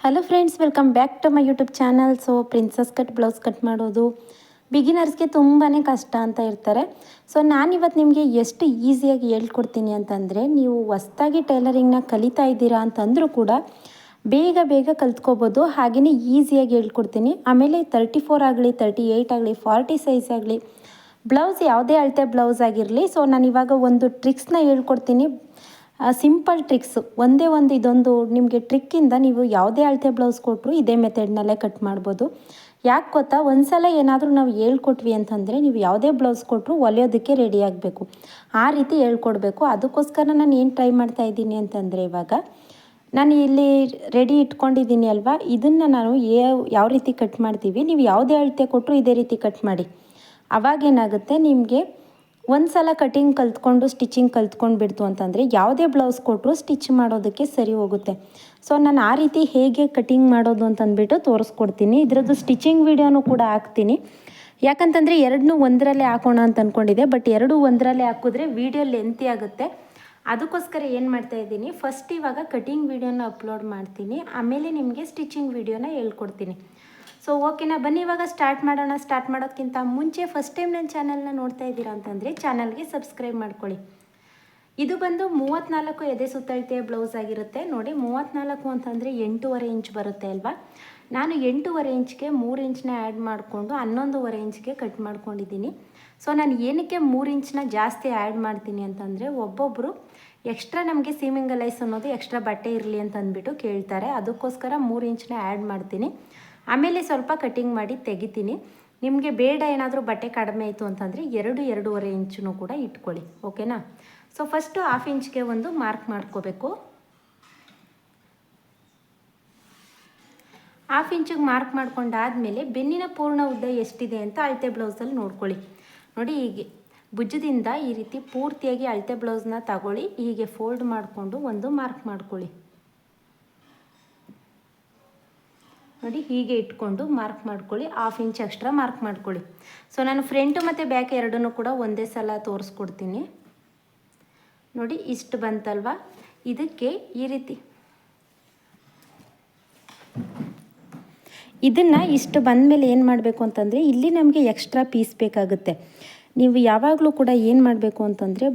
Hello friends, welcome back to my YouTube channel. So princess cut blouse cut ಮಾಡೋದು ಬಿಗಿನರ್ಸ್ಗೆ ತುಂಬಾ ಕಷ್ಟ ಅಂತ ಇರ್ತಾರೆ. ಸೊ ನಾನಿವತ್ತು ನಿಮಗೆ ಎಷ್ಟು ಈಸಿಯಾಗಿ ಹೇಳ್ಕೊಡ್ತೀನಿ ಅಂತಂದರೆ, ನೀವು ಹೊಸ್ದಾಗಿ ಟೈಲರಿಂಗ್ನ ಕಲಿತಾ ಇದ್ದೀರಾ ಅಂತಂದರೂ ಕೂಡ ಬೇಗ ಬೇಗ ಕಲ್ತ್ಕೋಬೋದು. ಹಾಗೆಯೇ ಈಸಿಯಾಗಿ ಹೇಳ್ಕೊಡ್ತೀನಿ. ಆಮೇಲೆ 34 ಆಗಲಿ, 38 ಆಗಲಿ, 40 ಸೈಜ್ ಆಗಲಿ, ಬ್ಲೌಸ್ ಯಾವುದೇ ಅಳತೆ ಬ್ಲೌಸ್ ಆಗಿರಲಿ. ಸೊ ನಾನಿವಾಗ ಒಂದು ಟ್ರಿಕ್ಸ್ನ ಹೇಳ್ಕೊಡ್ತೀನಿ. ಸಿಂಪಲ್ ಟ್ರಿಕ್ಸು, ಒಂದೇ ಒಂದು ಇದೊಂದು ನಿಮಗೆ ಟ್ರಿಕ್ಕಿಂದ ನೀವು ಯಾವುದೇ ಅಳತೆ ಬ್ಲೌಸ್ ಕೊಟ್ಟರು ಇದೇ ಮೆಥಡ್ನಲ್ಲೇ ಕಟ್ ಮಾಡ್ಬೋದು. ಯಾಕೆ ಗೊತ್ತಾ, ಒಂದು ಸಲ ಏನಾದರೂ ನಾವು ಹೇಳ್ಕೊಟ್ವಿ ಅಂತಂದರೆ ನೀವು ಯಾವುದೇ ಬ್ಲೌಸ್ ಕೊಟ್ಟರು ಹೊಲಿಯೋದಕ್ಕೆ ರೆಡಿ ಆಗಬೇಕು. ಆ ರೀತಿ ಹೇಳ್ಕೊಡ್ಬೇಕು. ಅದಕ್ಕೋಸ್ಕರ ನಾನು ಏನು ಟ್ರೈ ಮಾಡ್ತಾ ಇದ್ದೀನಿ ಅಂತಂದರೆ, ಇವಾಗ ನಾನು ಇಲ್ಲಿ ರೆಡಿ ಇಟ್ಕೊಂಡಿದ್ದೀನಿ ಅಲ್ವಾ, ಇದನ್ನು ನಾನು ಯಾವ ರೀತಿ ಕಟ್ ಮಾಡ್ತೀವಿ, ನೀವು ಯಾವುದೇ ಅಳತೆ ಕೊಟ್ಟರು ಇದೇ ರೀತಿ ಕಟ್ ಮಾಡಿ. ಅವಾಗೇನಾಗುತ್ತೆ, ನಿಮಗೆ ಒಂದು ಸಲ ಕಟಿಂಗ್ ಕಲ್ತ್ಕೊಂಡು ಸ್ಟಿಚಿಂಗ್ ಕಲ್ತ್ಕೊಂಡು ಬಿಡ್ತು ಅಂತಂದರೆ ಯಾವುದೇ ಬ್ಲೌಸ್ ಕೊಟ್ಟರು ಸ್ಟಿಚ್ ಮಾಡೋದಕ್ಕೆ ಸರಿ ಹೋಗುತ್ತೆ. ಸೊ ನಾನು ಆ ರೀತಿ ಹೇಗೆ ಕಟಿಂಗ್ ಮಾಡೋದು ಅಂತಂದ್ಬಿಟ್ಟು ತೋರಿಸ್ಕೊಡ್ತೀನಿ. ಇದರದ್ದು ಸ್ಟಿಚಿಂಗ್ ವಿಡಿಯೋನೂ ಕೂಡ ಹಾಕ್ತೀನಿ. ಯಾಕಂತಂದರೆ ಎರಡನ್ನೂ ಒಂದರಲ್ಲೇ ಹಾಕೋಣ ಅಂತ ಅಂದ್ಕೊಂಡಿದ್ದೆ, ಬಟ್ ಎರಡೂ ಒಂದರಲ್ಲೇ ಹಾಕಿದ್ರೆ ವಿಡಿಯೋ ಲೆಂತಿ ಆಗುತ್ತೆ. ಅದಕ್ಕೋಸ್ಕರ ಏನು ಮಾಡ್ತಾಯಿದ್ದೀನಿ, ಫಸ್ಟ್ ಇವಾಗ ಕಟಿಂಗ್ ವಿಡಿಯೋನ ಅಪ್ಲೋಡ್ ಮಾಡ್ತೀನಿ, ಆಮೇಲೆ ನಿಮಗೆ ಸ್ಟಿಚಿಂಗ್ ವಿಡಿಯೋನ ಹೇಳ್ಕೊಡ್ತೀನಿ. ಸೊ ಓಕೆನಾ, ಬನ್ನಿ ಇವಾಗ ಸ್ಟಾರ್ಟ್ ಮಾಡೋಣ. ಸ್ಟಾರ್ಟ್ ಮಾಡೋದಕ್ಕಿಂತ ಮುಂಚೆ ಫಸ್ಟ್ ಟೈಮ್ ನನ್ನ ಚಾನಲ್ನ ನೋಡ್ತಾ ಇದ್ದೀರಾ ಅಂತಂದರೆ ಚಾನಲ್ಗೆ ಸಬ್ಸ್ಕ್ರೈಬ್ ಮಾಡ್ಕೊಳ್ಳಿ. ಇದು ಬಂದು 34 ಎದೆ ಸುತ್ತಳತೆಯ ಬ್ಲೌಸ್ ಆಗಿರುತ್ತೆ. ನೋಡಿ, 34 ಅಂತಂದರೆ 8.5 ಇಂಚ್ ಬರುತ್ತೆ ಅಲ್ವಾ. ನಾನು 8.5 ಇಂಚ್ಗೆ 3 ಇಂಚನ್ನ ಆ್ಯಡ್ ಮಾಡಿಕೊಂಡು 11.5 ಇಂಚ್ಗೆ ಕಟ್ ಮಾಡ್ಕೊಂಡಿದ್ದೀನಿ. ಸೊ ನಾನು ಏನಕ್ಕೆ 3 ಇಂಚನ್ನ ಜಾಸ್ತಿ ಆ್ಯಡ್ ಮಾಡ್ತೀನಿ ಅಂತಂದರೆ, ಒಬ್ಬೊಬ್ಬರು ಎಕ್ಸ್ಟ್ರಾ ನಮಗೆ ಸೀಮಿಂಗ್ ಅಲೈಸ್ ಅನ್ನೋದು ಎಕ್ಸ್ಟ್ರಾ ಬಟ್ಟೆ ಇರಲಿ ಅಂತ ಅಂದ್ಬಿಟ್ಟು ಕೇಳ್ತಾರೆ. ಅದಕ್ಕೋಸ್ಕರ 3 ಇಂಚನ್ನ ಆ್ಯಡ್ ಮಾಡ್ತೀನಿ. ಆಮೇಲೆ ಸ್ವಲ್ಪ ಕಟಿಂಗ್ ಮಾಡಿ ತೆಗಿತೀನಿ. ನಿಮಗೆ ಬೇಡ ಏನಾದರೂ ಬಟ್ಟೆ ಕಡಿಮೆ ಆಯಿತು ಅಂತಂದರೆ 2-2.5 ಇಂಚೂ ಕೂಡ ಇಟ್ಕೊಳ್ಳಿ. ಓಕೆನಾ. ಸೊ ಫಸ್ಟು 1/2 ಇಂಚ್ಗೆ ಒಂದು ಮಾರ್ಕ್ ಮಾಡ್ಕೋಬೇಕು. 1/2 ಇಂಚಿಗೆ ಮಾರ್ಕ್ ಮಾಡ್ಕೊಂಡಾದಮೇಲೆ ಬೆನ್ನಿನ ಪೂರ್ಣ ಉದ್ದ ಎಷ್ಟಿದೆ ಅಂತ ಅಳತೆ ಬ್ಲೌಸಲ್ಲಿ ನೋಡ್ಕೊಳ್ಳಿ. ನೋಡಿ, ಹೀಗೆ ಭುಜದಿಂದ ಈ ರೀತಿ ಪೂರ್ತಿಯಾಗಿ ಅಳತೆ ಬ್ಲೌಸ್ನ ತಗೊಳ್ಳಿ. ಹೀಗೆ ಫೋಲ್ಡ್ ಮಾಡಿಕೊಂಡು ಒಂದು ಮಾರ್ಕ್ ಮಾಡ್ಕೊಳ್ಳಿ. ನೋಡಿ, ಹೀಗೆ ಇಟ್ಕೊಂಡು ಮಾರ್ಕ್ ಮಾಡ್ಕೊಳ್ಳಿ. 1/2 ಇಂಚ್ ಎಕ್ಸ್ಟ್ರಾ ಮಾರ್ಕ್ ಮಾಡ್ಕೊಳ್ಳಿ. ಸೊ ನಾನು ಫ್ರಂಟು ಮತ್ತು ಬ್ಯಾಕ್ ಎರಡನ್ನೂ ಕೂಡ ಒಂದೇ ಸಲ ತೋರಿಸ್ಕೊಡ್ತೀನಿ. ನೋಡಿ, ಇಷ್ಟು ಬಂತಲ್ವಾ. ಇದಕ್ಕೆ ಈ ರೀತಿ ಇದನ್ನು ಇಷ್ಟು ಬಂದಮೇಲೆ ಏನು ಮಾಡಬೇಕು ಅಂತಂದರೆ, ಇಲ್ಲಿ ನಮಗೆ ಎಕ್ಸ್ಟ್ರಾ ಪೀಸ್ ಬೇಕಾಗುತ್ತೆ. ನೀವು ಯಾವಾಗಲೂ ಕೂಡ ಏನು ಮಾಡಬೇಕು ಅಂತಂದರೆ,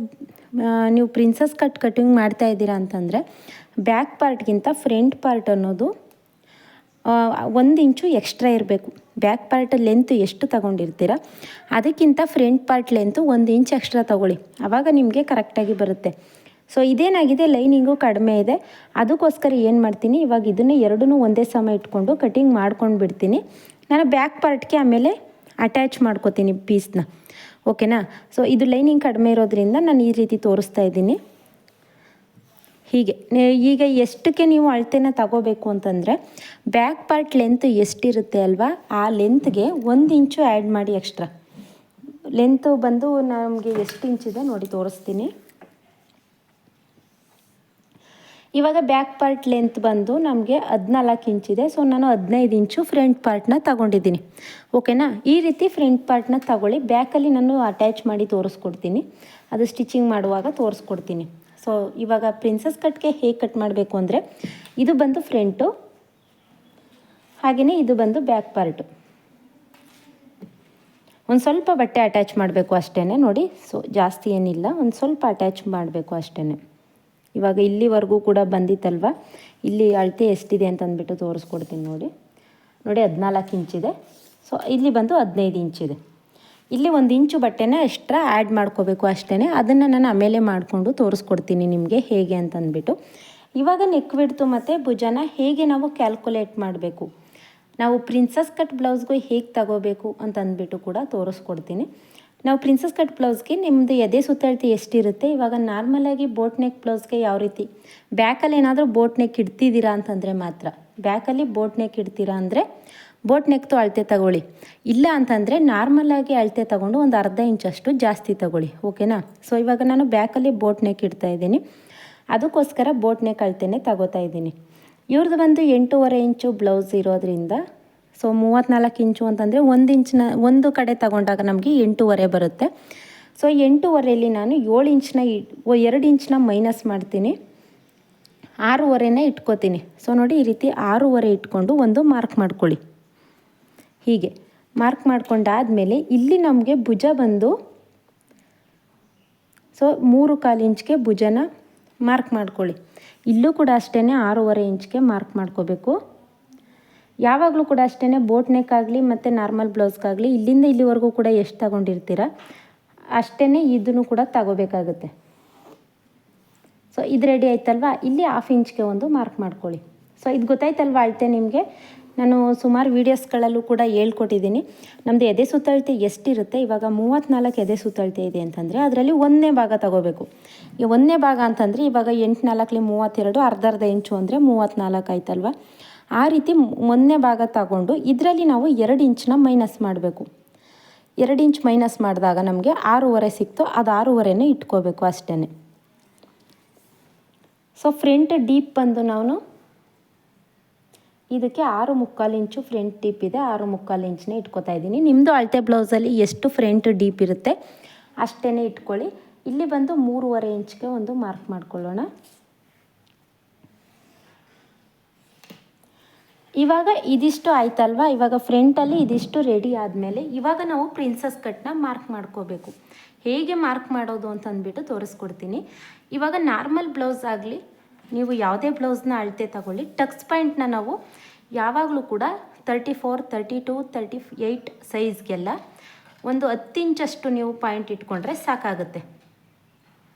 ನೀವು ಪ್ರಿನ್ಸಸ್ ಕಟಿಂಗ್ ಮಾಡ್ತಾ ಇದ್ದೀರಾ ಅಂತಂದರೆ ಬ್ಯಾಕ್ ಪಾರ್ಟ್ಗಿಂತ ಫ್ರಂಟ್ ಪಾರ್ಟ್ ಅನ್ನೋದು 1 ಇಂಚು ಎಕ್ಸ್ಟ್ರಾ ಇರಬೇಕು. ಬ್ಯಾಕ್ ಪಾರ್ಟ್ ಲೆಂತ್ ಎಷ್ಟು ತಗೊಂಡಿರ್ತೀರ ಅದಕ್ಕಿಂತ front part length 1 inch extra ತಗೊಳ್ಳಿ. ಆವಾಗ ನಿಮಗೆ ಕರೆಕ್ಟಾಗಿ ಬರುತ್ತೆ. ಸೊ ಇದೇನಾಗಿದೆ, ಲೈನಿಂಗು ಕಡಿಮೆ ಇದೆ. ಅದಕ್ಕೋಸ್ಕರ ಏನು ಮಾಡ್ತೀನಿ, ಇವಾಗ ಇದನ್ನು ಎರಡನ್ನೂ ಒಂದೇ ಸಮ ಇಟ್ಕೊಂಡು ಕಟಿಂಗ್ ಮಾಡ್ಕೊಂಡು ಬಿಡ್ತೀನಿ. ನಾನು ಬ್ಯಾಕ್ ಪಾರ್ಟ್ಗೆ ಆಮೇಲೆ ಅಟ್ಯಾಚ್ ಮಾಡ್ಕೋತೀನಿ ಪೀಸ್ನ. ಓಕೆನಾ. ಸೊ ಇದು ಲೈನಿಂಗ್ ಕಡಿಮೆ ಇರೋದ್ರಿಂದ ನಾನು ಈ ರೀತಿ ತೋರಿಸ್ತಾ ಇದ್ದೀನಿ. ಹೀಗೆ ಈಗ ಎಷ್ಟಕ್ಕೆ ನೀವು ಅಳತೆನ ತಗೋಬೇಕು ಅಂತಂದರೆ, ಬ್ಯಾಕ್ ಪಾರ್ಟ್ ಲೆಂತ್ ಎಷ್ಟಿರುತ್ತೆ ಅಲ್ವಾ, ಆ ಲೆಂತ್ಗೆ 1 ಇಂಚು ಆ್ಯಡ್ ಮಾಡಿ ಎಕ್ಸ್ಟ್ರಾ. ಲೆಂತು ಬಂದು ನಮಗೆ ಎಷ್ಟು ಇಂಚಿದೆ ನೋಡಿ ತೋರಿಸ್ತೀನಿ. ಇವಾಗ ಬ್ಯಾಕ್ ಪಾರ್ಟ್ ಲೆಂತ್ ಬಂದು ನಮಗೆ 14 ಇಂಚಿದೆ. ಸೊ ನಾನು 15 ಇಂಚು ಫ್ರಂಟ್ ಪಾರ್ಟ್ನ ತಗೊಂಡಿದ್ದೀನಿ. ಓಕೆನಾ. ಈ ರೀತಿ ಫ್ರಂಟ್ ಪಾರ್ಟ್ನ ತಗೊಳ್ಳಿ. ಬ್ಯಾಕಲ್ಲಿ ನಾನು ಅಟ್ಯಾಚ್ ಮಾಡಿ ತೋರಿಸ್ಕೊಡ್ತೀನಿ, ಅದು ಸ್ಟಿಚಿಂಗ್ ಮಾಡುವಾಗ ತೋರಿಸ್ಕೊಡ್ತೀನಿ. ಸೊ ಇವಾಗ ಪ್ರಿನ್ಸಸ್ ಕಟ್ಗೆ ಹೇಗೆ ಕಟ್ ಮಾಡಬೇಕು ಅಂದರೆ, ಇದು ಬಂದು ಫ್ರಂಟು, ಹಾಗೆಯೇ ಇದು ಬಂದು ಬ್ಯಾಕ್ ಪಾರ್ಟು. ಒಂದು ಸ್ವಲ್ಪ ಬಟ್ಟೆ ಅಟ್ಯಾಚ್ ಮಾಡಬೇಕು ಅಷ್ಟೇ. ನೋಡಿ, ಸೊ ಜಾಸ್ತಿ ಏನಿಲ್ಲ, ಒಂದು ಸ್ವಲ್ಪ ಅಟ್ಯಾಚ್ ಮಾಡಬೇಕು ಅಷ್ಟೇ. ಇವಾಗ ಇಲ್ಲಿವರೆಗೂ ಕೂಡ ಬಂದಿತ್ತಲ್ವ, ಇಲ್ಲಿ ಅಳತೆ ಎಷ್ಟಿದೆ ಅಂತ ಅಂದ್ಬಿಟ್ಟು ತೋರಿಸ್ಕೊಡ್ತೀನಿ. ನೋಡಿ 14 ಇಂಚಿದೆ. ಸೊ ಇಲ್ಲಿ ಬಂದು 15 ಇಂಚಿದೆ. ಇಲ್ಲಿ 1 ಇಂಚು ಬಟ್ಟೆನ ಎಕ್ಸ್ಟ್ರಾ ಆ್ಯಡ್ ಮಾಡ್ಕೋಬೇಕು ಅಷ್ಟೇ. ಅದನ್ನು ನಾನು ಆಮೇಲೆ ಮಾಡಿಕೊಂಡು ತೋರಿಸ್ಕೊಡ್ತೀನಿ ನಿಮಗೆ ಹೇಗೆ ಅಂತಂದ್ಬಿಟ್ಟು. ಇವಾಗ ನೆಕ್ ವಿಡ್ತು ಮತ್ತು ಭುಜನ ಹೇಗೆ ನಾವು ಕ್ಯಾಲ್ಕುಲೇಟ್ ಮಾಡಬೇಕು, ನಾವು ಪ್ರಿನ್ಸಸ್ ಕಟ್ ಬ್ಲೌಸ್ಗೂ ಹೇಗೆ ತಗೋಬೇಕು ಅಂತಂದ್ಬಿಟ್ಟು ಕೂಡ ತೋರಿಸ್ಕೊಡ್ತೀನಿ. ನಾವು ಪ್ರಿನ್ಸಸ್ ಕಟ್ ಬ್ಲೌಸ್ಗೆ ನಿಮ್ಮದು ಎದೆ ಸುತ್ತಳತೆ ಎಷ್ಟಿರುತ್ತೆ, ಇವಾಗ ನಾರ್ಮಲಾಗಿ ಬೋಟ್ ನೆಕ್ ಬ್ಲೌಸ್ಗೆ ಯಾವ ರೀತಿ ಬ್ಯಾಕಲ್ಲಿ ಏನಾದರೂ ಬೋಟ್ ನೆಕ್ ಇಡ್ತಿದ್ದೀರಾ ಅಂತಂದರೆ ಮಾತ್ರ, ಬ್ಯಾಕಲ್ಲಿ ಬೋಟ್ ನೆಕ್ ಇಡ್ತೀರಾ ಅಂದರೆ ಬೋಟ್ ನೆಕ್ತು ಅಳತೆ ತಗೊಳ್ಳಿ. ಇಲ್ಲ ಅಂತಂದರೆ ನಾರ್ಮಲಾಗಿ ಅಳತೆ ತಗೊಂಡು ಒಂದು 1/2 ಇಂಚಷ್ಟು ಜಾಸ್ತಿ ತಗೊಳ್ಳಿ. ಓಕೆನಾ. ಸೊ ಇವಾಗ ನಾನು ಬ್ಯಾಕಲ್ಲಿ ಬೋಟ್ ನೆಕ್ ಇಡ್ತಾ ಇದ್ದೀನಿ, ಅದಕ್ಕೋಸ್ಕರ ಬೋಟ್ ನೆಕ್ ಅಳತೆನೇ ತಗೋತಾ ಇದ್ದೀನಿ. ಇವ್ರದ್ದು ಬಂದು 8.5 ಇಂಚು ಬ್ಲೌಸ್ ಇರೋದ್ರಿಂದ, ಸೊ 34 ಇಂಚು ಅಂತಂದರೆ 1 ಇಂಚನ್ನ ಒಂದು ಕಡೆ ತಗೊಂಡಾಗ ನಮಗೆ 8.5 ಬರುತ್ತೆ. ಸೊ 8.5ಯಲ್ಲಿ ನಾನು 7 ಇಂಚನ್ನ 2 ಇಂಚನ್ನ ಮೈನಸ್ ಮಾಡ್ತೀನಿ. 6.5ನೇ ಇಟ್ಕೋತೀನಿ. ಸೊ ನೋಡಿ ಈ ರೀತಿ 6.5 ಇಟ್ಕೊಂಡು ಒಂದು ಮಾರ್ಕ್ ಮಾಡ್ಕೊಳ್ಳಿ. ಹೀಗೆ ಮಾರ್ಕ್ ಮಾಡ್ಕೊಂಡಾದಮೇಲೆ ಇಲ್ಲಿ ನಮಗೆ ಭುಜ ಬಂದು ಸೊ 3/4 ಇಂಚ್ಗೆ ಭುಜನ ಮಾರ್ಕ್ ಮಾಡ್ಕೊಳ್ಳಿ. ಇಲ್ಲೂ ಕೂಡ ಅಷ್ಟೇ 6.5 ಇಂಚ್ಗೆ ಮಾರ್ಕ್ ಮಾಡ್ಕೋಬೇಕು. ಯಾವಾಗಲೂ ಕೂಡ ಅಷ್ಟೇ ಬೋಟ್ ನೆಕ್ ಆಗಲಿ ಮತ್ತು ನಾರ್ಮಲ್ ಬ್ಲೌಸ್ಗಾಗಲಿ ಇಲ್ಲಿಂದ ಇಲ್ಲಿವರೆಗೂ ಕೂಡ ಎಷ್ಟು ತಗೊಂಡಿರ್ತೀರ ಅಷ್ಟೇ ಇದನ್ನು ಕೂಡ ತಗೋಬೇಕಾಗುತ್ತೆ. ಸೊ ಇದು ರೆಡಿ ಆಯ್ತಲ್ವ, ಇಲ್ಲಿ 1/2 ಇಂಚ್ಗೆ ಒಂದು ಮಾರ್ಕ್ ಮಾಡ್ಕೊಳ್ಳಿ. ಸೊ ಇದು ಗೊತ್ತಾಯ್ತಲ್ವ ಅಳತೆ ನಿಮಗೆ. ನಾನು ಸುಮಾರು ವೀಡಿಯೋಸ್ಗಳಲ್ಲೂ ಕೂಡ ಹೇಳ್ಕೊಟ್ಟಿದ್ದೀನಿ ನಮ್ಮದು ಎದೆ ಸುತ್ತಳತೆ ಎಷ್ಟಿರುತ್ತೆ. ಇವಾಗ 34 ಎದೆ ಸುತ್ತಳತೆ ಇದೆ ಅಂತಂದರೆ ಅದರಲ್ಲಿ 1ನೇ ಭಾಗ ತಗೋಬೇಕು. ಈ 1ನೇ ಭಾಗ ಅಂತಂದರೆ ಇವಾಗ 8 4 32, ಅರ್ಧ ಇಂಚು ಅಂದರೆ 34 ಆಯ್ತಲ್ವ. ಆ ರೀತಿ 1ನೇ ಭಾಗ ತಗೊಂಡು ಇದರಲ್ಲಿ ನಾವು 2 ಇಂಚನ್ನ ಮೈನಸ್ ಮಾಡಬೇಕು. 2 ಇಂಚ್ ಮೈನಸ್ ಮಾಡಿದಾಗ ನಮಗೆ 6.5 ಸಿಕ್ತು. ಅದು 6.5ನೇ ಇಟ್ಕೋಬೇಕು ಅಷ್ಟೇ. ಸೊ ಫ್ರಂಟ್ ಡೀಪ್ ಬಂದು ನಾನು ಇದಕ್ಕೆ 6.25 ಇಂಚು ಫ್ರಂಟ್ ಡೀಪ್ ಇದೆ, 6.25 ಇಂಚನ್ನೇ ಇಟ್ಕೋತಾ ಇದ್ದೀನಿ. ನಿಮ್ಮದು ಅಳತೆ ಬ್ಲೌಸಲ್ಲಿ ಎಷ್ಟು ಫ್ರಂಟ್ ಡೀಪ್ ಇರುತ್ತೆ ಅಷ್ಟೇ ಇಟ್ಕೊಳ್ಳಿ. ಇಲ್ಲಿ ಬಂದು 3.5 ಇಂಚ್ಗೆ ಒಂದು ಮಾರ್ಕ್ ಮಾಡ್ಕೊಳ್ಳೋಣ. ಇವಾಗ ಇದಿಷ್ಟು ಆಯ್ತಲ್ವ. ಇವಾಗ ಫ್ರಂಟಲ್ಲಿ ಇದಿಷ್ಟು ರೆಡಿ ಆದಮೇಲೆ ಇವಾಗ ನಾವು ಪ್ರಿನ್ಸಸ್ ಕಟ್ನ ಮಾರ್ಕ್ ಮಾಡ್ಕೋಬೇಕು. ಹೇಗೆ ಮಾರ್ಕ್ ಮಾಡೋದು ಅಂತಂದ್ಬಿಟ್ಟು ತೋರಿಸ್ಕೊಡ್ತೀನಿ. ಇವಾಗ ನಾರ್ಮಲ್ ಬ್ಲೌಸ್ ಆಗಲಿ ನೀವು ಯಾವುದೇ ಬ್ಲೌಸ್ನ ಅಳತೆ ತಗೊಳ್ಳಿ, ಟಕ್ಸ್ ಪಾಯಿಂಟ್ನ ನಾವು ಯಾವಾಗಲೂ ಕೂಡ 34, 32, 38 ಸೈಜ್ಗೆಲ್ಲ ಒಂದು 10 ಇಂಚಷ್ಟು ನೀವು ಪಾಯಿಂಟ್ ಇಟ್ಕೊಂಡ್ರೆ ಸಾಕಾಗುತ್ತೆ.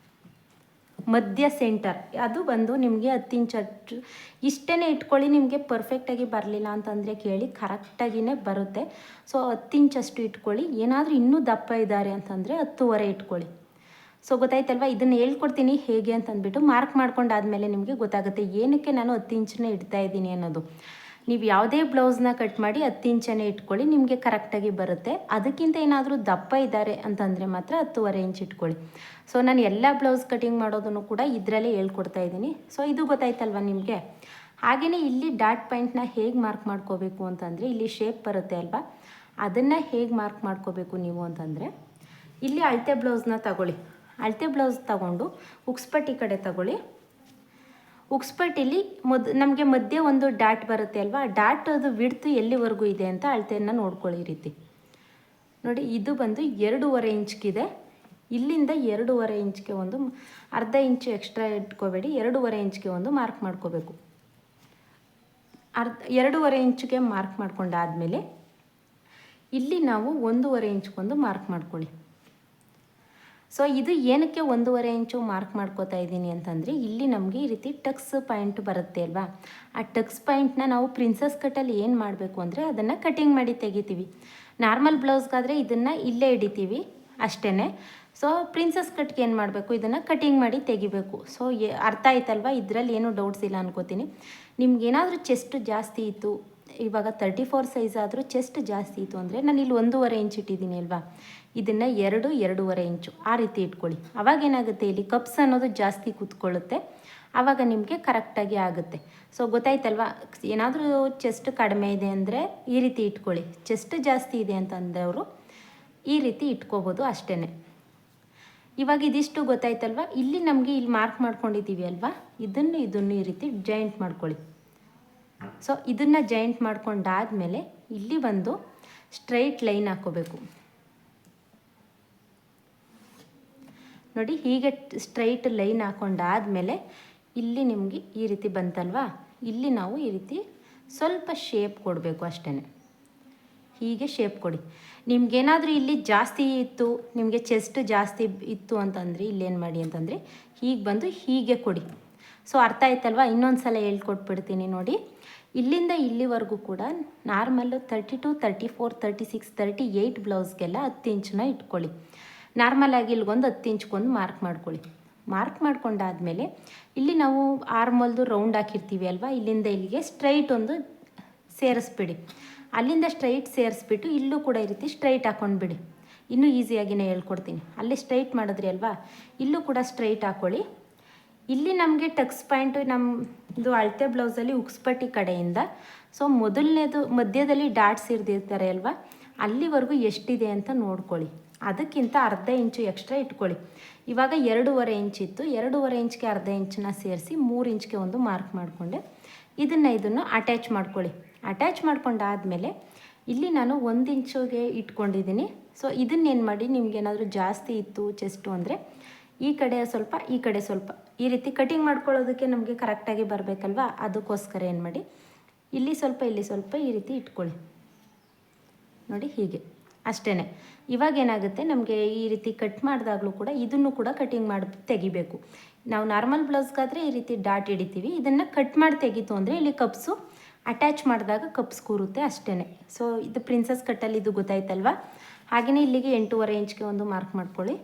ಮಧ್ಯ ಸೆಂಟರ್ ಅದು ಬಂದು ನಿಮಗೆ 10 ಇಂಚಷ್ಟು ಇಷ್ಟೇ ಇಟ್ಕೊಳ್ಳಿ. ನಿಮಗೆ ಪರ್ಫೆಕ್ಟಾಗಿ ಬರಲಿಲ್ಲ ಅಂತಂದರೆ ಕೇಳಿ, ಕರೆಕ್ಟಾಗಿಯೇ ಬರುತ್ತೆ. ಸೊ 10 ಇಂಚಷ್ಟು ಇಟ್ಕೊಳ್ಳಿ. ಏನಾದರೂ ಇನ್ನೂ ದಪ್ಪ ಇದ್ದಾರೆ ಅಂತಂದರೆ 10.5 ಇಟ್ಕೊಳ್ಳಿ. ಸೊ ಗೊತ್ತಾಯ್ತಲ್ವ. ಇದನ್ನು ಹೇಳ್ಕೊಡ್ತೀನಿ ಹೇಗೆ ಅಂತಂದ್ಬಿಟ್ಟು ಮಾರ್ಕ್ ಮಾಡ್ಕೊಂಡಾದಮೇಲೆ ನಿಮಗೆ ಗೊತ್ತಾಗುತ್ತೆ ಏನಕ್ಕೆ ನಾನು 10 ಇಂಚನ್ನೇ ಇಡ್ತಾ ಇದ್ದೀನಿ ಅನ್ನೋದು. ನೀವು ಯಾವುದೇ ಬ್ಲೌಸ್ನ ಕಟ್ ಮಾಡಿ 10 ಇಂಚನ್ನೇ ಇಟ್ಕೊಳ್ಳಿ, ನಿಮಗೆ ಕರೆಕ್ಟಾಗಿ ಬರುತ್ತೆ. ಅದಕ್ಕಿಂತ ಏನಾದರೂ ದಪ್ಪ ಇದ್ದಾರೆ ಅಂತಂದರೆ ಮಾತ್ರ 10.5 ಇಂಚ್ ಇಟ್ಕೊಳ್ಳಿ. ಸೊ ನಾನು ಎಲ್ಲ ಬ್ಲೌಸ್ ಕಟಿಂಗ್ ಮಾಡೋದನ್ನು ಕೂಡ ಇದರಲ್ಲೇ ಹೇಳ್ಕೊಡ್ತಾ ಇದ್ದೀನಿ. ಸೊ ಇದು ಗೊತ್ತಾಯ್ತಲ್ವ ನಿಮಗೆ. ಹಾಗೆಯೇ ಇಲ್ಲಿ ಡಾಟ್ ಪಾಯಿಂಟ್ನ ಹೇಗೆ ಮಾರ್ಕ್ ಮಾಡ್ಕೋಬೇಕು ಅಂತಂದರೆ ಇಲ್ಲಿ ಶೇಪ್ ಬರುತ್ತೆ ಅಲ್ವಾ, ಅದನ್ನು ಹೇಗೆ ಮಾರ್ಕ್ ಮಾಡ್ಕೋಬೇಕು ನೀವು ಅಂತಂದರೆ ಇಲ್ಲಿ ಅಳತೆ ಬ್ಲೌಸ್ನ ತಗೊಳ್ಳಿ. ಅಳತೆ ಬ್ಲೌಸ್ ತಗೊಂಡು ಉಕ್ಸ್ಪಟ್ಟಿ ಕಡೆ ತಗೊಳ್ಳಿ. ಉಕ್ಸ್ಪಟ್ಟಿಲಿ ನಮಗೆ ಮಧ್ಯೆ ಒಂದು ಡಾಟ್ ಬರುತ್ತೆ ಅಲ್ವಾ, ಡಾಟ್ ಅದು ವಿಡ್ತು ಎಲ್ಲಿವರೆಗೂ ಇದೆ ಅಂತ ಅಳತೆಯನ್ನು ನೋಡ್ಕೊಳ್ಳಿ. ಈ ರೀತಿ ನೋಡಿ, ಇದು ಬಂದು 2.5 ಇಂಚ್ಗಿದೆ. ಇಲ್ಲಿಂದ 2.5 ಇಂಚ್ಗೆ ಒಂದು ಅರ್ಧ ಇಂಚು ಎಕ್ಸ್ಟ್ರಾ ಇಟ್ಕೋಬೇಡಿ, 2.5 ಇಂಚ್ಗೆ ಒಂದು ಮಾರ್ಕ್ ಮಾಡ್ಕೋಬೇಕು. 2.5 ಇಂಚ್ಗೆ ಮಾರ್ಕ್ ಮಾಡ್ಕೊಂಡಾದಮೇಲೆ ಇಲ್ಲಿ ನಾವು 1.5 ಇಂಚ್ಗೊಂದು ಮಾರ್ಕ್ ಮಾಡ್ಕೊಳ್ಳಿ. ಸೊ ಇದು ಏನಕ್ಕೆ 1.5 ಇಂಚು ಮಾರ್ಕ್ ಮಾಡ್ಕೋತಾ ಇದ್ದೀನಿ ಅಂತಂದರೆ ಇಲ್ಲಿ ನಮಗೆ ಈ ರೀತಿ ಟಕ್ಸ್ ಪಾಯಿಂಟ್ ಬರುತ್ತೆ ಅಲ್ವಾ, ಆ ಟಕ್ಸ್ ಪಾಯಿಂಟ್ನ ನಾವು ಪ್ರಿನ್ಸಸ್ ಕಟ್ಟಲ್ಲಿ ಏನು ಮಾಡಬೇಕು ಅಂದರೆ ಅದನ್ನು ಕಟಿಂಗ್ ಮಾಡಿ ತೆಗಿತೀವಿ. ನಾರ್ಮಲ್ ಬ್ಲೌಸ್ಗಾದರೆ ಇದನ್ನು ಇಲ್ಲೇ ಹಿಡಿತೀವಿ ಅಷ್ಟೇ. ಸೊ ಪ್ರಿನ್ಸಸ್ ಕಟ್ಗೆ ಏನು ಮಾಡಬೇಕು, ಇದನ್ನು ಕಟಿಂಗ್ ಮಾಡಿ ತೆಗಿಬೇಕು. ಸೊ ಅರ್ಥ ಆಯ್ತಲ್ವ, ಇದರಲ್ಲಿ ಏನೂ ಡೌಟ್ಸ್ ಇಲ್ಲ ಅನ್ಕೋತೀನಿ. ನಿಮ್ಗೇನಾದರೂ ಚೆಸ್ಟ್ ಜಾಸ್ತಿ ಇತ್ತು, ಇವಾಗ 34 ಸೈಜ್ ಆದರೂ ಚೆಸ್ಟ್ ಜಾಸ್ತಿ ಇತ್ತು ಅಂದರೆ ನಾನು ಇಲ್ಲಿ 1.5 ಇಂಚ್ ಇಟ್ಟಿದ್ದೀನಿ ಅಲ್ವಾ, ಇದನ್ನು 2.5 ಇಂಚು ಆ ರೀತಿ ಇಟ್ಕೊಳ್ಳಿ. ಅವಾಗೇನಾಗುತ್ತೆ, ಇಲ್ಲಿ ಕಪ್ಸ್ ಅನ್ನೋದು ಜಾಸ್ತಿ ಕೂತ್ಕೊಳ್ಳುತ್ತೆ, ಆವಾಗ ನಿಮಗೆ ಕರೆಕ್ಟಾಗಿ ಆಗುತ್ತೆ. ಸೊ ಗೊತ್ತಾಯ್ತಲ್ವ. ಏನಾದರೂ ಚೆಸ್ಟ್ ಕಡಿಮೆ ಇದೆ ಅಂದರೆ ಈ ರೀತಿ ಇಟ್ಕೊಳ್ಳಿ, ಚೆಸ್ಟ್ ಜಾಸ್ತಿ ಇದೆ ಅಂತಂದವರು ಈ ರೀತಿ ಇಟ್ಕೋಬೋದು ಅಷ್ಟೇ. ಇವಾಗ ಇದಿಷ್ಟು ಗೊತ್ತಾಯ್ತಲ್ವ. ಇಲ್ಲಿ ನಮಗೆ ಇಲ್ಲಿ ಮಾರ್ಕ್ ಮಾಡ್ಕೊಂಡಿದ್ದೀವಿ ಅಲ್ವಾ, ಇದನ್ನು ಈ ರೀತಿ ಜಾಯಿಂಟ್ ಮಾಡ್ಕೊಳ್ಳಿ. ಸೊ ಇದನ್ನು ಜಾಯಿಂಟ್ ಮಾಡ್ಕೊಂಡಾದಮೇಲೆ ಇಲ್ಲಿ ಒಂದು ಸ್ಟ್ರೈಟ್ ಲೈನ್ ಹಾಕೋಬೇಕು. ನೋಡಿ, ಹೀಗೆ ಸ್ಟ್ರೈಟ್ ಲೈನ್ ಹಾಕೊಂಡಾದಮೇಲೆ ಇಲ್ಲಿ ನಿಮಗೆ ಈ ರೀತಿ ಬಂತಲ್ವಾ, ಇಲ್ಲಿ ನಾವು ಈ ರೀತಿ ಸ್ವಲ್ಪ ಶೇಪ್ ಕೊಡಬೇಕು ಅಷ್ಟೇ. ಹೀಗೆ ಶೇಪ್ ಕೊಡಿ. ನಿಮ್ಗೇನಾದರೂ ಇಲ್ಲಿ ಜಾಸ್ತಿ ಇತ್ತು, ನಿಮಗೆ ಚೆಸ್ಟ್ ಜಾಸ್ತಿ ಇತ್ತು ಅಂತಂದರೆ ಇಲ್ಲೇನು ಮಾಡಿ ಅಂತಂದರೆ ಹೀಗೆ ಬಂದು ಹೀಗೆ ಕೊಡಿ. ಸೊ ಅರ್ಥ ಆಯ್ತಲ್ವ. ಇನ್ನೊಂದು ಸಲ ಹೇಳ್ಕೊಟ್ಬಿಡ್ತೀನಿ ನೋಡಿ. ಇಲ್ಲಿಂದ ಇಲ್ಲಿವರೆಗೂ ಕೂಡ ನಾರ್ಮಲ್ಲು 32, 34, 36, 38 ಬ್ಲೌಸ್ಗೆಲ್ಲ 10 ಇಂಚನ್ನ ಇಟ್ಕೊಳ್ಳಿ. ನಾರ್ಮಲಾಗಿ ಇಲ್ಲಿಗೊಂದು 10 ಇಂಚ್ಗೊಂದು ಮಾರ್ಕ್ ಮಾಡ್ಕೊಳ್ಳಿ. ಮಾರ್ಕ್ ಮಾಡ್ಕೊಂಡಾದಮೇಲೆ ಇಲ್ಲಿ ನಾವು ಆರ್ಮಲ್ದು ರೌಂಡ್ ಹಾಕಿರ್ತೀವಿ ಅಲ್ವಾ, ಇಲ್ಲಿಂದ ಇಲ್ಲಿಗೆ ಸ್ಟ್ರೈಟ್ ಒಂದು ಸೇರಿಸ್ಬಿಡಿ. ಅಲ್ಲಿಂದ ಸ್ಟ್ರೈಟ್ ಸೇರಿಸ್ಬಿಟ್ಟು ಇಲ್ಲೂ ಕೂಡ ಈ ರೀತಿ ಸ್ಟ್ರೈಟ್ ಹಾಕ್ಕೊಂಡ್ಬಿಡಿ. ಇನ್ನೂ ಈಸಿಯಾಗಿನೇ ಹೇಳ್ಕೊಡ್ತೀನಿ. ಅಲ್ಲಿ ಸ್ಟ್ರೈಟ್ ಮಾಡಿದ್ರಿ ಅಲ್ವಾ, ಇಲ್ಲೂ ಕೂಡ ಸ್ಟ್ರೈಟ್ ಹಾಕ್ಕೊಳ್ಳಿ. ಇಲ್ಲಿ ನಮಗೆ ಟಕ್ಸ್ ಪಾಯಿಂಟು ನಮ್ಮದು ಅಳತೆ ಬ್ಲೌಸಲ್ಲಿ ಉಕ್ಸ್ಪಟ್ಟಿ ಕಡೆಯಿಂದ ಸೊ ಮೊದಲನೇದು ಮಧ್ಯದಲ್ಲಿ ಡಾಟ್ಸ್ ಇರ್ದಿರ್ತಾರೆ ಅಲ್ವಾ, ಅಲ್ಲಿವರೆಗೂ ಎಷ್ಟಿದೆ ಅಂತ ನೋಡ್ಕೊಳ್ಳಿ. ಅದಕ್ಕಿಂತ ಅರ್ಧ ಇಂಚು ಎಕ್ಸ್ಟ್ರಾ ಇಟ್ಕೊಳ್ಳಿ. ಇವಾಗ 2.5 ಇಂಚ್ ಇತ್ತು, 2.5 ಇಂಚ್ಗೆ ಅರ್ಧ ಇಂಚನ್ನ ಸೇರಿಸಿ 3 ಇಂಚ್ಗೆ ಒಂದು ಮಾರ್ಕ್ ಮಾಡಿಕೊಂಡೆ. ಇದನ್ನು ಅಟ್ಯಾಚ್ ಮಾಡ್ಕೊಳ್ಳಿ. ಅಟ್ಯಾಚ್ ಮಾಡ್ಕೊಂಡಾದಮೇಲೆ ಇಲ್ಲಿ ನಾನು 1 ಇಂಚಿಗೆ ಇಟ್ಕೊಂಡಿದ್ದೀನಿ. ಸೊ ಇದನ್ನೇನು ಮಾಡಿ, ನಿಮ್ಗೇನಾದರೂ ಜಾಸ್ತಿ ಇತ್ತು ಚೆಸ್ಟು ಅಂದರೆ ಈ ಕಡೆ ಸ್ವಲ್ಪ ಈ ಕಡೆ ಸ್ವಲ್ಪ ಈ ರೀತಿ ಕಟಿಂಗ್ ಮಾಡ್ಕೊಳ್ಳೋದಕ್ಕೆ ನಮಗೆ ಕರೆಕ್ಟಾಗಿ ಬರಬೇಕಲ್ವ, ಅದಕ್ಕೋಸ್ಕರ ಏನು ಮಾಡಿ ಇಲ್ಲಿ ಸ್ವಲ್ಪ ಇಲ್ಲಿ ಸ್ವಲ್ಪ ಈ ರೀತಿ ಇಟ್ಕೊಳ್ಳಿ. ನೋಡಿ ಹೀಗೆ ಅಷ್ಟೇ. ಇವಾಗ ಏನಾಗುತ್ತೆ, ನಮಗೆ ಈ ರೀತಿ ಕಟ್ ಮಾಡಿದಾಗಲೂ ಕೂಡ ಇದನ್ನು ಕೂಡ ಕಟಿಂಗ್ ಮಾಡಿ ತೆಗಿಬೇಕು. ನಾವು ನಾರ್ಮಲ್ ಬ್ಲೌಸ್ಗಾದರೆ ಈ ರೀತಿ ಡಾಟ್ ಹಿಡಿತೀವಿ, ಇದನ್ನು ಕಟ್ ಮಾಡಿ ತೆಗಿತು ಅಂದರೆ ಇಲ್ಲಿ ಕಪ್ಸು ಅಟ್ಯಾಚ್ ಮಾಡಿದಾಗ ಕಪ್ಸ್ ಕೂರುತ್ತೆ ಅಷ್ಟೇ. ಸೊ ಇದು ಪ್ರಿನ್ಸಸ್ ಕಟ್ಟಲ್ಲಿ ಇದು ಗೊತ್ತಾಯ್ತಲ್ವ. ಹಾಗೆಯೇ ಇಲ್ಲಿಗೆ 8.5 ಇಂಚ್ಗೆ ಒಂದು ಮಾರ್ಕ್ ಮಾಡ್ಕೊಳ್ಳಿ.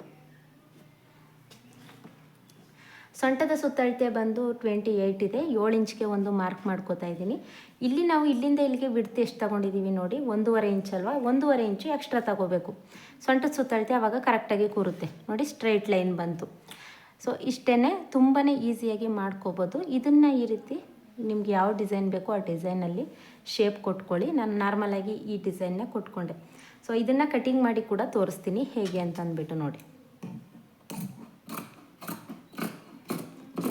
ಸೊಂಟದ ಸುತ್ತಳತೆ ಬಂದು 28 ಇದೆ, 7 ಇಂಚ್ಗೆ ಒಂದು ಮಾರ್ಕ್ ಮಾಡ್ಕೋತಾ ಇದ್ದೀನಿ. ಇಲ್ಲಿ ನಾವು ಇಲ್ಲಿಂದ ಇಲ್ಲಿಗೆ ವಿಡ್ತ್ ಎಷ್ಟು ತೊಗೊಂಡಿದ್ದೀವಿ ನೋಡಿ, 1.5 ಇಂಚ್ ಅಲ್ವಾ, 1.5 ಇಂಚು ಎಕ್ಸ್ಟ್ರಾ ತೊಗೋಬೇಕು. ಸೊಂಟದ ಸುತ್ತಳತೆ ಆವಾಗ ಕರೆಕ್ಟಾಗಿ ಕೂರುತ್ತೆ ನೋಡಿ, ಸ್ಟ್ರೈಟ್ ಲೈನ್ ಬಂತು. ಸೊ ಇಷ್ಟೇ, ತುಂಬಾ ಈಸಿಯಾಗಿ ಮಾಡ್ಕೋಬೋದು. ಇದನ್ನು ಈ ರೀತಿ ನಿಮ್ಗೆ ಯಾವ ಡಿಸೈನ್ ಬೇಕೋ ಆ ಡಿಸೈನಲ್ಲಿ ಶೇಪ್ ಕೊಟ್ಕೊಳ್ಳಿ. ನಾನು ನಾರ್ಮಲಾಗಿ ಈ ಡಿಸೈನ್ನ ಕೊಟ್ಕೊಂಡೆ. ಸೊ ಇದನ್ನು ಕಟಿಂಗ್ ಮಾಡಿ ಕೂಡ ತೋರಿಸ್ತೀನಿ ಹೇಗೆ ಅಂತ ಅಂದ್ಬಿಟ್ಟು ನೋಡಿ.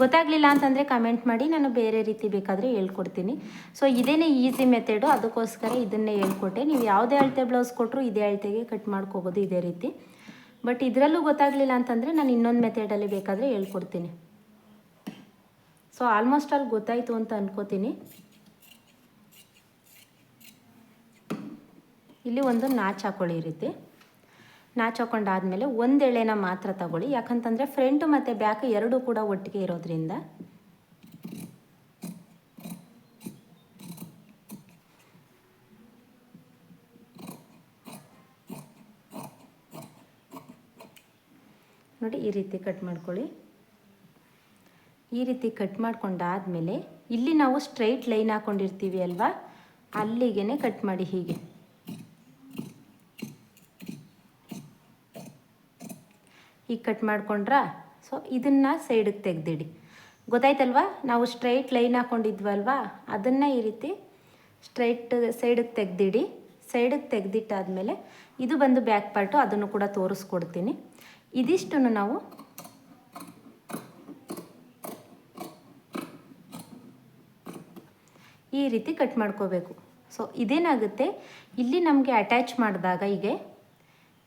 ಗೊತ್ತಾಗಲಿಲ್ಲ ಅಂತಂದರೆ ಕಮೆಂಟ್ ಮಾಡಿ, ನಾನು ಬೇರೆ ರೀತಿ ಬೇಕಾದರೆ ಹೇಳ್ಕೊಡ್ತೀನಿ. ಸೊ ಇದೇನೇ ಈಸಿ ಮೆಥಡು, ಅದಕ್ಕೋಸ್ಕರ ಇದನ್ನೇ ಹೇಳ್ಕೊಟ್ಟೆ. ನೀವು ಯಾವುದೇ ಅಳತೆ ಬ್ಲೌಸ್ ಕೊಟ್ಟರು ಇದೇ ಅಳತೆಗೆ ಕಟ್ ಮಾಡ್ಕೋಬೋದು ಇದೇ ರೀತಿ. ಬಟ್ ಇದರಲ್ಲೂ ಗೊತ್ತಾಗಲಿಲ್ಲ ಅಂತಂದರೆ ನಾನು ಇನ್ನೊಂದು ಮೆಥಡಲ್ಲಿ ಬೇಕಾದರೆ ಹೇಳ್ಕೊಡ್ತೀನಿ. ಸೊ ಆಲ್ಮೋಸ್ಟ್ ಅಲ್ಲಿ ಗೊತ್ತಾಯಿತು ಅಂತ ಅನ್ಕೋತೀನಿ. ಇಲ್ಲಿ ಒಂದು ನಾಚ್ ಹಾಕೊಳ್ಳಿ ಈ ರೀತಿ. ನಾಚ್ ಹಾಕೊಂಡಾದ್ಮೇಲೆ ಒಂದು ಎಳೆನ ಮಾತ್ರ ತಗೊಳ್ಳಿ, ಯಾಕಂತಂದರೆ ಫ್ರಂಟು ಮತ್ತು ಬ್ಯಾಕ್ ಎರಡೂ ಕೂಡ ಒಟ್ಟಿಗೆ ಇರೋದ್ರಿಂದ. ನೋಡಿ ಈ ರೀತಿ ಕಟ್ ಮಾಡ್ಕೊಳ್ಳಿ. ಈ ರೀತಿ ಕಟ್ ಮಾಡ್ಕೊಂಡಾದ್ಮೇಲೆ ಇಲ್ಲಿ ನಾವು ಸ್ಟ್ರೈಟ್ ಲೈನ್ ಹಾಕ್ಕೊಂಡಿರ್ತೀವಿ ಅಲ್ವಾ, ಅಲ್ಲಿಗೆ ಕಟ್ ಮಾಡಿ ಹೀಗೆ. ಈಗ ಕಟ್ ಮಾಡ್ಕೊಂಡ್ರಾ. ಸೊ ಇದನ್ನು ಸೈಡಿಗೆ ತೆಗೆದಿಡಿ. ಗೊತ್ತಾಯ್ತಲ್ವಾ, ನಾವು ಸ್ಟ್ರೈಟ್ ಲೈನ್ ಹಾಕ್ಕೊಂಡಿದ್ವಲ್ವಾ, ಅದನ್ನು ಈ ರೀತಿ ಸ್ಟ್ರೈಟ್ ಸೈಡಿಗೆ ತೆಗೆದಿಡಿ. ಸೈಡಿಗೆ ತೆಗೆದಿಟ್ಟಾದಮೇಲೆ ಇದು ಬಂದು ಬ್ಯಾಕ್ ಪಾರ್ಟು, ಅದನ್ನು ಕೂಡ ತೋರಿಸ್ಕೊಡ್ತೀನಿ. ಇದಿಷ್ಟನ್ನು ನಾವು ಈ ರೀತಿ ಕಟ್ ಮಾಡ್ಕೋಬೇಕು. ಸೊ ಇದೇನಾಗುತ್ತೆ, ಇಲ್ಲಿ ನಮಗೆ ಅಟ್ಯಾಚ್ ಮಾಡಿದಾಗ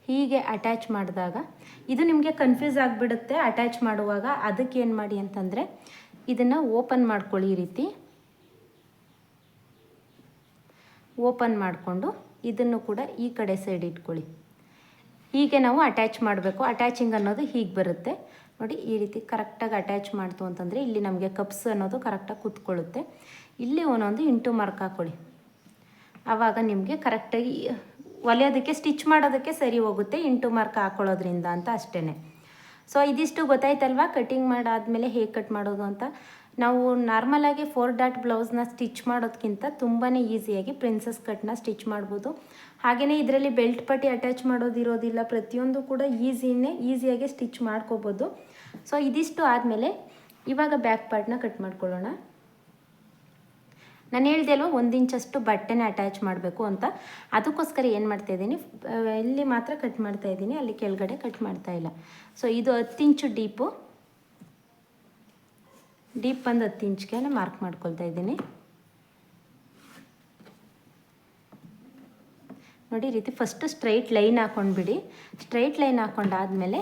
ಹೀಗೆ ಅಟ್ಯಾಚ್ ಮಾಡಿದಾಗ ಇದು ನಿಮಗೆ ಕನ್ಫ್ಯೂಸ್ ಆಗಿಬಿಡುತ್ತೆ ಅಟ್ಯಾಚ್ ಮಾಡುವಾಗ. ಅದಕ್ಕೆ ಏನು ಮಾಡಿ ಅಂತಂದರೆ ಇದನ್ನು ಓಪನ್ ಮಾಡ್ಕೊಳ್ಳಿ. ಈ ರೀತಿ ಓಪನ್ ಮಾಡಿಕೊಂಡು ಇದನ್ನು ಕೂಡ ಈ ಕಡೆ ಸೈಡ್ ಇಟ್ಕೊಳ್ಳಿ. ಹೀಗೆ ನಾವು ಅಟ್ಯಾಚ್ ಮಾಡಬೇಕು. ಅಟ್ಯಾಚಿಂಗ್ ಅನ್ನೋದು ಹೀಗೆ ಬರುತ್ತೆ ನೋಡಿ. ಈ ರೀತಿ ಕರೆಕ್ಟಾಗಿ ಅಟ್ಯಾಚ್ ಮಾಡ್ತು ಅಂತಂದರೆ ಇಲ್ಲಿ ನಮಗೆ ಕಪ್ಸ್ ಅನ್ನೋದು ಕರೆಕ್ಟಾಗಿ ಕೂತ್ಕೊಳ್ಳುತ್ತೆ. ಇಲ್ಲಿ ಒಂದೊಂದು ಇಂಟು ಮಾರ್ಕ್ ಹಾಕ್ಕೊಳ್ಳಿ. ಆವಾಗ ನಿಮಗೆ ಕರೆಕ್ಟಾಗಿ ಹೊಲಿಯೋದಕ್ಕೆ ಸ್ಟಿಚ್ ಮಾಡೋದಕ್ಕೆ ಸರಿ ಹೋಗುತ್ತೆ, ಇಂಟು ಮಾರ್ಕ್ ಹಾಕ್ಕೊಳ್ಳೋದ್ರಿಂದ ಅಂತ ಅಷ್ಟೇ. ಸೊ ಇದಿಷ್ಟು ಗೊತ್ತಾಯ್ತಲ್ವ, ಕಟಿಂಗ್ ಮಾಡಾದಮೇಲೆ ಹೇಗೆ ಕಟ್ ಮಾಡೋದು ಅಂತ. ನಾವು ನಾರ್ಮಲಾಗಿ 4 ಡಾಟ್ ಬ್ಲೌಸ್ನ ಸ್ಟಿಚ್ ಮಾಡೋದಕ್ಕಿಂತ ತುಂಬಾ ಈಸಿಯಾಗಿ ಪ್ರಿನ್ಸಸ್ ಕಟ್ನ ಸ್ಟಿಚ್ ಮಾಡ್ಬೋದು. ಹಾಗೆಯೇ ಇದರಲ್ಲಿ ಬೆಲ್ಟ್ ಪಟ್ಟಿ ಅಟ್ಯಾಚ್ ಮಾಡೋದಿರೋದಿಲ್ಲ, ಪ್ರತಿಯೊಂದು ಕೂಡ ಈಸಿಯಾಗಿ ಸ್ಟಿಚ್ ಮಾಡ್ಕೋಬೋದು. ಸೊ ಇದಿಷ್ಟು ಆದಮೇಲೆ ಇವಾಗ ಬ್ಯಾಕ್ ಪಾರ್ಟ್ನ ಕಟ್ ಮಾಡ್ಕೊಳ್ಳೋಣ. ನಾನು ಹೇಳ್ದೆ ಅಲ್ವ 1 ಇಂಚಷ್ಟು ಬಟ್ಟೆನ ಅಟ್ಯಾಚ್ ಮಾಡಬೇಕು ಅಂತ, ಅದಕ್ಕೋಸ್ಕರ ಏನು ಮಾಡ್ತಾಯಿದ್ದೀನಿ, ಇಲ್ಲಿ ಮಾತ್ರ ಕಟ್ ಮಾಡ್ತಾಯಿದ್ದೀನಿ, ಅಲ್ಲಿ ಕೆಳಗಡೆ ಕಟ್ ಮಾಡ್ತಾಯಿಲ್ಲ. ಸೊ ಇದು 10 ಇಂಚು ಡೀಪ್ ಬಂದು 10 ಇಂಚ್ಗೆ ಮಾರ್ಕ್ ಮಾಡ್ಕೊಳ್ತಾ ಇದ್ದೀನಿ ನೋಡಿ. ಈ ರೀತಿ ಫಸ್ಟು ಸ್ಟ್ರೈಟ್ ಲೈನ್ ಹಾಕ್ಕೊಂಡ್ಬಿಡಿ. ಸ್ಟ್ರೈಟ್ ಲೈನ್ ಹಾಕ್ಕೊಂಡಾದ್ಮೇಲೆ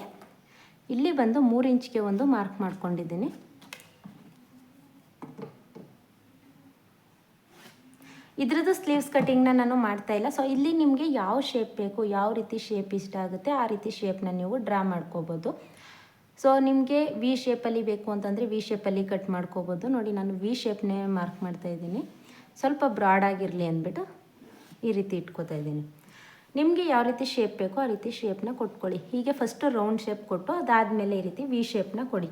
ಇಲ್ಲಿ ಬಂದು 3 ಇಂಚ್ಗೆ ಒಂದು ಮಾರ್ಕ್ ಮಾಡ್ಕೊಂಡಿದ್ದೀನಿ. ಇದ್ರದ್ದು ಸ್ಲೀವ್ಸ್ ಕಟ್ಟಿಂಗ್ನ ನಾನು ಮಾಡ್ತಾಯಿಲ್ಲ. ಸೊ ಇಲ್ಲಿ ನಿಮಗೆ ಯಾವ ಶೇಪ್ ಬೇಕು, ಯಾವ ರೀತಿ ಶೇಪ್ ಇಷ್ಟ ಆಗುತ್ತೆ ಆ ರೀತಿ ಶೇಪ್ನ ನೀವು ಡ್ರಾ ಮಾಡ್ಕೋಬೋದು. ಸೊ ನಿಮಗೆ ವಿ ಶೇಪಲ್ಲಿ ಬೇಕು ಅಂತಂದರೆ ವಿ ಶೇಪಲ್ಲಿ ಕಟ್ ಮಾಡ್ಕೋಬೋದು. ನೋಡಿ ನಾನು ವಿ ಶೇಪ್ನೇ ಮಾರ್ಕ್ ಮಾಡ್ತಾಯಿದ್ದೀನಿ, ಸ್ವಲ್ಪ ಬ್ರಾಡ್ ಆಗಿರಲಿ ಅಂದ್ಬಿಟ್ಟು ಈ ರೀತಿ ಇಟ್ಕೋತಾ ಇದ್ದೀನಿ. ನಿಮಗೆ ಯಾವ ರೀತಿ ಶೇಪ್ ಬೇಕೋ ಆ ರೀತಿ ಶೇಪ್ನ ಕೊಟ್ಕೊಳ್ಳಿ. ಹೀಗೆ ಫಸ್ಟು ರೌಂಡ್ ಶೇಪ್ ಕೊಟ್ಟು ಅದಾದಮೇಲೆ ಈ ರೀತಿ ವಿ ಶೇಪ್ನ ಕೊಡಿ.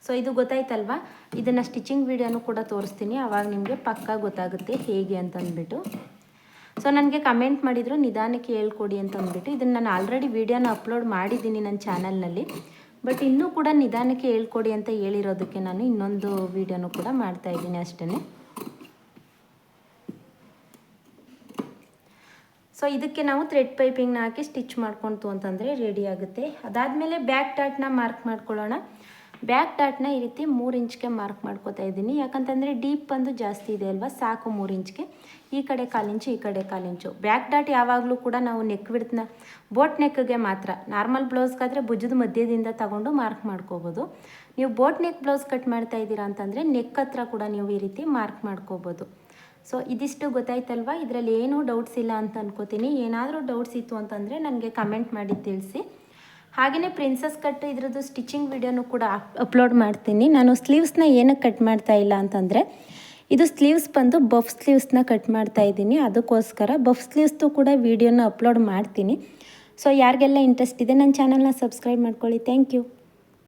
ಸೊ ಇದು ಗೊತ್ತಾಯ್ತಲ್ವಾ, ಇದನ್ನು ಸ್ಟಿಚಿಂಗ್ ವಿಡಿಯೋನು ಕೂಡ ತೋರಿಸ್ತೀನಿ, ಆವಾಗ ನಿಮಗೆ ಪಕ್ಕಾ ಗೊತ್ತಾಗುತ್ತೆ ಹೇಗೆ ಅಂತಂದ್ಬಿಟ್ಟು. ಸೊ ನನಗೆ ಕಮೆಂಟ್ ಮಾಡಿದರು ನಿಧಾನಕ್ಕೆ ಹೇಳ್ಕೊಡಿ ಅಂತ ಅಂದ್ಬಿಟ್ಟು. ಇದನ್ನು ನಾನು ಆಲ್ರೆಡಿ ವಿಡಿಯೋನ ಅಪ್ಲೋಡ್ ಮಾಡಿದ್ದೀನಿ ನನ್ನ ಚಾನಲ್ನಲ್ಲಿ, ಬಟ್ ಇನ್ನೂ ಕೂಡ ನಿಧಾನಕ್ಕೆ ಹೇಳ್ಕೊಡಿ ಅಂತ ಹೇಳಿರೋದಕ್ಕೆ ನಾನು ಇನ್ನೊಂದು ವಿಡಿಯೋನು ಕೂಡ ಮಾಡ್ತಾಯಿದ್ದೀನಿ ಅಷ್ಟೇ. ಸೊ ಇದಕ್ಕೆ ನಾವು ಥ್ರೆಡ್ ಪೈಪಿಂಗ್ನ ಹಾಕಿ ಸ್ಟಿಚ್ ಮಾಡ್ಕೊಳ್ತು ಅಂತಂದರೆ ರೆಡಿ ಆಗುತ್ತೆ. ಅದಾದಮೇಲೆ ಬ್ಯಾಕ್ ಡಾಟ್ನ ಮಾರ್ಕ್ ಮಾಡ್ಕೊಳ್ಳೋಣ. ಬ್ಯಾಕ್ ಡಾಟ್ನ ಈ ರೀತಿ 3 ಇಂಚ್ಗೆ ಮಾರ್ಕ್ ಮಾಡ್ಕೋತಾ ಇದ್ದೀನಿ. ಯಾಕಂತಂದರೆ ಡೀಪ್ ಬಂದು ಜಾಸ್ತಿ ಇದೆ ಅಲ್ವಾ, ಸಾಕು 3 ಇಂಚ್ಗೆ. ಈ ಕಡೆ 1/4 ಇಂಚು, ಈ ಕಡೆ 1/4 ಇಂಚು. ಬ್ಯಾಕ್ ಡಾಟ್ ಯಾವಾಗಲೂ ಕೂಡ ನಾವು ನೆಕ್ ವಿಡ್ತ್ನ ಬೋಟ್ ನೆಕ್ಗೆ ಮಾತ್ರ, ನಾರ್ಮಲ್ ಬ್ಲೌಸ್ಗಾದರೆ ಭುಜದ ಮಧ್ಯದಿಂದ ತಗೊಂಡು ಮಾರ್ಕ್ ಮಾಡ್ಕೋಬೋದು. ನೀವು ಬೋಟ್ ನೆಕ್ ಬ್ಲೌಸ್ ಕಟ್ ಮಾಡ್ತಾ ಇದ್ದೀರಾ ಅಂತಂದರೆ ನೆಕ್ ಹತ್ರ ಕೂಡ ನೀವು ಈ ರೀತಿ ಮಾರ್ಕ್ ಮಾಡ್ಕೋಬೋದು. ಸೊ ಇದಿಷ್ಟು ಗೊತ್ತಾಯ್ತಲ್ವಾ? ಇದರಲ್ಲಿ ಏನೂ ಡೌಟ್ಸ್ ಇಲ್ಲ ಅಂತ ಅನ್ಕೋತೀನಿ. ಏನಾದರೂ ಡೌಟ್ಸ್ ಇತ್ತು ಅಂತಂದರೆ ನನಗೆ ಕಮೆಂಟ್ ಮಾಡಿ ತಿಳಿಸಿ. ಹಾಗೆಯೇ ಪ್ರಿನ್ಸಸ್ ಕಟ್ ಇದ್ರದ್ದು ಸ್ಟಿಚಿಂಗ್ ವಿಡಿಯೋನು ಕೂಡ ಅಪ್ಲೋಡ್ ಮಾಡ್ತೀನಿ. ನಾನು ಸ್ಲೀವ್ಸ್ನ ಏನಕ್ಕೆ ಕಟ್ ಮಾಡ್ತಾ ಇಲ್ಲ ಅಂತಂದರೆ, ಇದು ಸ್ಲೀವ್ಸ್ ಬಂದು ಬಫ್ ಸ್ಲೀವ್ಸ್ನ ಕಟ್ ಮಾಡ್ತಾ ಇದ್ದೀನಿ. ಅದಕ್ಕೋಸ್ಕರ ಬಫ್ ಸ್ಲೀವ್ಸ್ದು ಕೂಡ ವಿಡಿಯೋನ ಅಪ್ಲೋಡ್ ಮಾಡ್ತೀನಿ. ಸೊ ಯಾರಿಗೆಲ್ಲ ಇಂಟ್ರೆಸ್ಟ್ ಇದೆ ನನ್ನ ಚಾನಲ್ನ ಸಬ್ಸ್ಕ್ರೈಬ್ ಮಾಡ್ಕೊಳ್ಳಿ. Thank you.